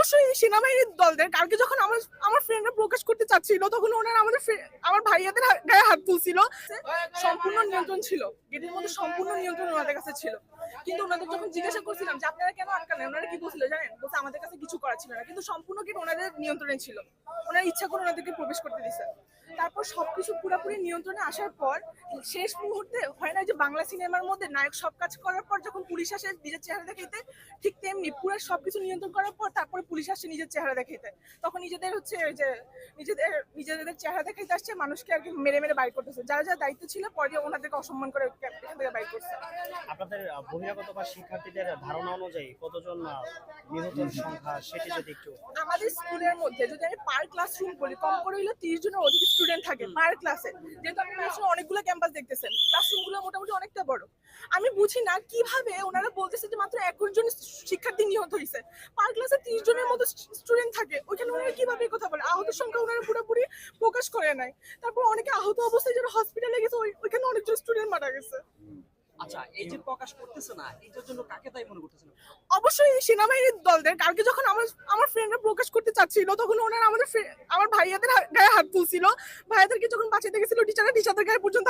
অবশ্যই সেনাবাহিনীর দলদের। কালকে যখন আমার আমার ফ্রেন্ডরা প্রকাশ করতে চাচ্ছিল তখন ওনারা আমার ভাইয়াদের গায়ে হাত তুলছিল। সম্পূর্ণ নিয়ন্ত্রণ ছিল, গেটের মধ্যে সম্পূর্ণ নিয়ন্ত্রণ ওনাদের কাছে ছিল। কিন্তু ওনাদের যখন জিজ্ঞাসা করছিলাম যে আপনারা কেন আটকালেন, ওনারা কি বলছিল জানেন? বলছে আমাদের কাছে কিছু করার ছিল না, কিন্তু সম্পূর্ণ গেট ওনাদের নিয়ন্ত্রণে ছিল। ওনারা ইচ্ছা করে ওনাদেরকে প্রবেশ করতে দিছে। তারপর সবকিছু পুরোপুরি নিয়ন্ত্রণে আসার পর শেষ মুহূর্তে হয় না যে বাংলা সিনেমার মধ্যে নায়ক সব কাজ করার পর যখন পুলিশ আসে নিজের চেহারা দেখাইতে, ঠিক তেমনি পুরো সবকিছু নিয়ন্ত্রণ করার পর তারপরে পুলিশ আসছে নিজের চেহারা দেখাইতে। তখন নিজেদের হচ্ছে যে নিজেদের চেহারা দেখাইতে আসছে, মানুষকে আর কি মেরে মেরে বাইর করতেছে। যারা যারা দায়িত্ব ছিল পরে ওনাদেরকে অসম্মান করে এখান থেকে বাইর করছে। আপনাদের বহিরাগত বা শিক্ষার্থীদের ধারণা অনুযায়ী কতজন নিহতের সংখ্যা সেটি যদি একটু। আমাদের স্কুলের মধ্যে যদি আমি পার ক্লাসরুম বলি, কম করে হইলে 30 জনের অধিক স্টুডেন্ট থাকে পার ক্লাসে। যেহেতু আপনি আসলে অনেকগুলো ক্যাম্পাস দেখতেছেন, ক্লাসরুম গুলো মোটামুটি অনেকটা বড়। আমি বুঝি না কিভাবে ওনারা বলতেছে যে মাত্র 21 জন শিক্ষার্থী নিহত হয়েছে। পার ক্লাসে 30 জনের মতো স্টুডেন্ট থাকে, ওইখানে ওনারা কিভাবে কথা বলে? আহতের সংখ্যা ওনারা পুরোপুরি প্রকাশ করে নাই। তারপর অনেকে আহত অবস্থায় যারা হসপিটালে গেছে, ওইখানে অনেকজন স্টুডেন্ট মারা গেছে। আচ্ছা, এই যে প্রকাশ করতেছে না, এটার জন্য কাকে দায়ী মনে করতেছেন? অবশ্যই সেনাবাহিনীর দলদের। কালকে যখন আমার ফ্রেন্ডরা প্রকাশ করতে চাচ্ছিল তখন ওনারা আমার ভাইয়াদের গায়ে হাত তুলছিল। ভাইয়াদেরকে যখন বাঁচাতে গেছিল টিচারদের গায়ে পর্যন্ত